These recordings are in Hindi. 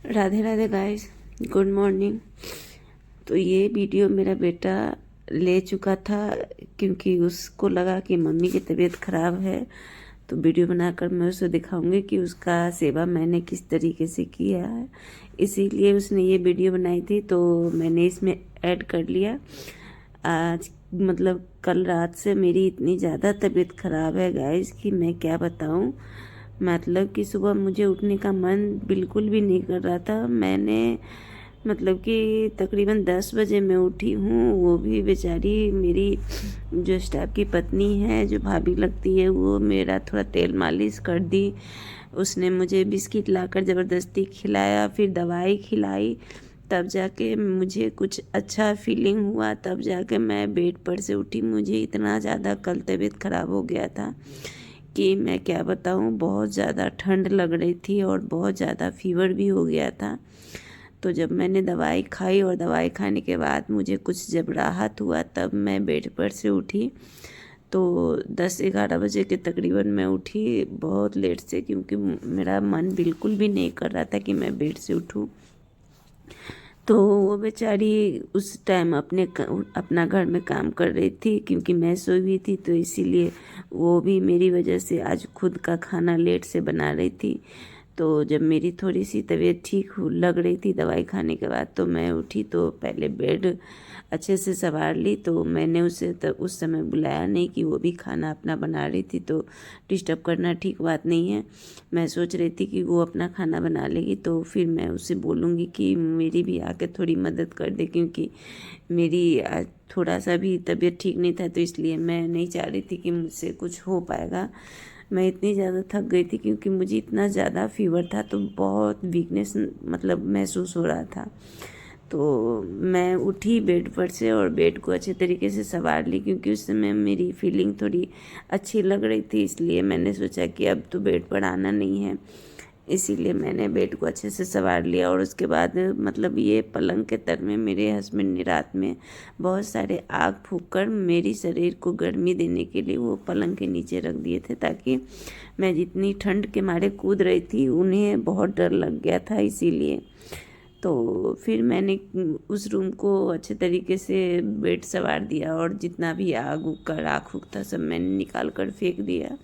Radhe Radhe guys, good morning. तो ये वीडियो मेरा बेटा ले चुका था क्योंकि उसको लगा कि मम्मी की तबीयत ख़राब है। तो वीडियो बनाकर मैं उसे दिखाऊंगी कि उसका सेवा मैंने किस तरीके से किया है, इसीलिए उसने ये वीडियो बनाई थी। तो मैंने इसमें ऐड कर लिया। आज मतलब कल रात से मेरी इतनी ज़्यादा तबीयत ख़राब है गाइस कि मैं क्या बताऊं। मतलब कि सुबह मुझे उठने का मन बिल्कुल भी नहीं कर रहा था। मैंने मतलब कि तकरीबन 10 बजे मैं उठी हूँ, वो भी बेचारी मेरी जो स्टाफ की पत्नी है, जो भाभी लगती है, वो मेरा थोड़ा तेल मालिश कर दी। उसने मुझे बिस्किट लाकर ज़बरदस्ती खिलाया, फिर दवाई खिलाई, तब जाके मुझे कुछ अच्छा फीलिंग हुआ। तब जाके मैं बेड पर से उठी। मुझे इतना ज़्यादा कल तबीयत ख़राब हो गया था कि मैं क्या बताऊँ। बहुत ज़्यादा ठंड लग रही थी और बहुत ज़्यादा फीवर भी हो गया था। तो जब मैंने दवाई खाई और दवाई खाने के बाद मुझे कुछ जब राहत हुआ, तब मैं बेड पर से उठी। तो 10-11 बजे के तकरीबन मैं उठी, बहुत लेट से, क्योंकि मेरा मन बिल्कुल भी नहीं कर रहा था कि मैं बेड से उठूं। तो वो बेचारी उस टाइम अपना घर में काम कर रही थी, क्योंकि मैं सोई हुई थी, तो इसीलिए वो भी मेरी वजह से आज खुद का खाना लेट से बना रही थी। तो जब मेरी थोड़ी सी तबीयत ठीक लग रही थी दवाई खाने के बाद, तो मैं उठी। तो पहले बेड अच्छे से संवार ली। तो मैंने उसे तब उस समय बुलाया नहीं कि वो भी खाना अपना बना रही थी, तो डिस्टर्ब करना ठीक बात नहीं है। मैं सोच रही थी कि वो अपना खाना बना लेगी, तो फिर मैं उसे बोलूँगी कि मेरी भी आके थोड़ी मदद कर दे, क्योंकि मेरी आज थोड़ा सा भी तबीयत ठीक नहीं था, तो इसलिए मैं नहीं चाह रही थी कि मुझसे कुछ हो पाएगा। मैं इतनी ज़्यादा थक गई थी क्योंकि मुझे इतना ज़्यादा फीवर था, तो बहुत वीकनेस मतलब महसूस हो रहा था। तो मैं उठी बेड पर से और बेड को अच्छे तरीके से संवार ली, क्योंकि उस समय मेरी फीलिंग थोड़ी अच्छी लग रही थी। इसलिए मैंने सोचा कि अब तो बेड पर आना नहीं है, इसीलिए मैंने बेड को अच्छे से संवार लिया। और उसके बाद मतलब ये पलंग के तर में मेरे हस्बैंड ने रात में बहुत सारे आग फूंक कर मेरी शरीर को गर्मी देने के लिए वो पलंग के नीचे रख दिए थे, ताकि मैं जितनी ठंड के मारे कूद रही थी, उन्हें बहुत डर लग गया था, इसीलिए। तो फिर मैंने उस रूम को अच्छे तरीके से बेड संवार दिया, और जितना भी आग उग का राख उग था सब मैंने निकाल कर फेंक दिया।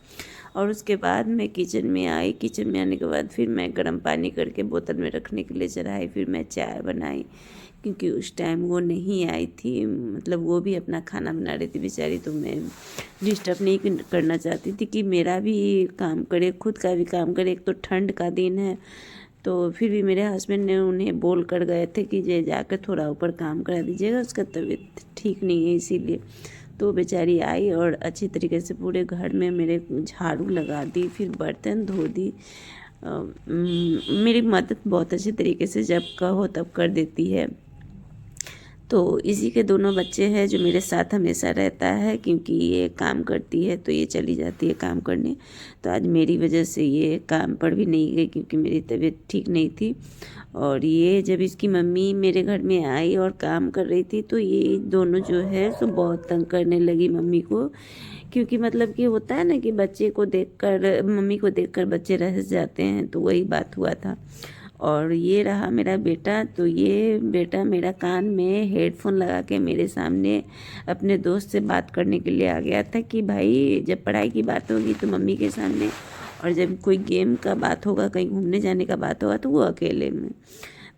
और उसके बाद मैं किचन में आई। किचन में आने के बाद फिर मैं गर्म पानी करके बोतल में रखने के लिए चढ़ाई। फिर मैं चाय बनाई, क्योंकि उस टाइम वो नहीं आई थी, मतलब वो भी अपना खाना बना रही थी बेचारी। तो मैं डिस्टर्ब नहीं करना चाहती थी कि मेरा भी काम करे, खुद का भी काम करे। एक तो ठंड का दिन है। तो फिर भी मेरे हस्बैंड ने उन्हें बोल कर गए थे कि जे जाकर थोड़ा ऊपर काम करा दीजिएगा, उसका तबीयत ठीक नहीं है, इसीलिए। तो बेचारी आई और अच्छी तरीके से पूरे घर में मेरे झाड़ू लगा दी, फिर बर्तन धो दी। मेरी मदद बहुत अच्छे तरीके से जब कहो तब कर देती है। तो इसी के दोनों बच्चे हैं जो मेरे साथ हमेशा रहता है, क्योंकि ये काम करती है तो ये चली जाती है काम करने। तो आज मेरी वजह से ये काम पर भी नहीं गई, क्योंकि मेरी तबीयत ठीक नहीं थी। और ये जब इसकी मम्मी मेरे घर में आई और काम कर रही थी, तो ये दोनों जो है सो बहुत तंग करने लगी मम्मी को। क्योंकि मतलब कि होता है ना कि बच्चे को देखकर, मम्मी को देखकर बच्चे रह जाते हैं, तो वही बात हुआ था। और ये रहा मेरा बेटा। तो ये बेटा मेरा कान में हेडफोन लगा के मेरे सामने अपने दोस्त से बात करने के लिए आ गया था कि भाई जब पढ़ाई की बात होगी तो मम्मी के सामने, और जब कोई गेम का बात होगा, कहीं घूमने जाने का बात होगा, तो वो अकेले में।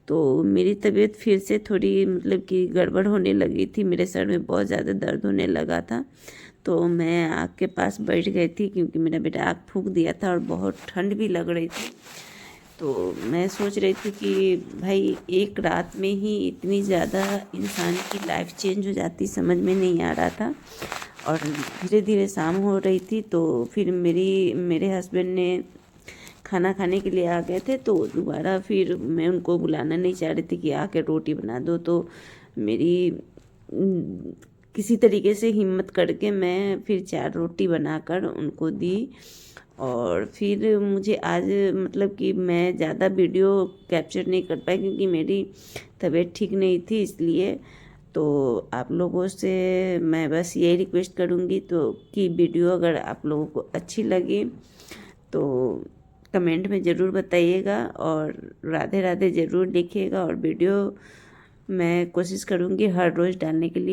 तो मेरी तबीयत फिर से थोड़ी मतलब कि गड़बड़ होने लगी थी, मेरे सर में बहुत ज़्यादा दर्द होने लगा था। तो मैं आग के पास बैठ गई थी, क्योंकि मेरा बेटा आग फूंक दिया था और बहुत ठंड भी लग रही थी। तो मैं सोच रही थी कि भाई एक रात में ही इतनी ज़्यादा इंसान की लाइफ चेंज हो जाती, समझ में नहीं आ रहा था। और धीरे धीरे शाम हो रही थी। तो फिर मेरे हस्बैंड ने खाना खाने के लिए आ गए थे। तो दोबारा फिर मैं उनको बुलाना नहीं चाह रही थी कि आके रोटी बना दो। तो मेरी किसी तरीके से हिम्मत करके मैं फिर 4 रोटी बनाकर उनको दी। और फिर मुझे आज मतलब कि मैं ज़्यादा वीडियो कैप्चर नहीं कर पाई, क्योंकि मेरी तबीयत ठीक नहीं थी, इसलिए। तो आप लोगों से मैं बस यही रिक्वेस्ट करूँगी तो कि वीडियो अगर आप लोगों को अच्छी लगी तो कमेंट में ज़रूर बताइएगा और राधे राधे ज़रूर लिखिएगा। और वीडियो मैं कोशिश करूँगी हर रोज़ डालने के लिए।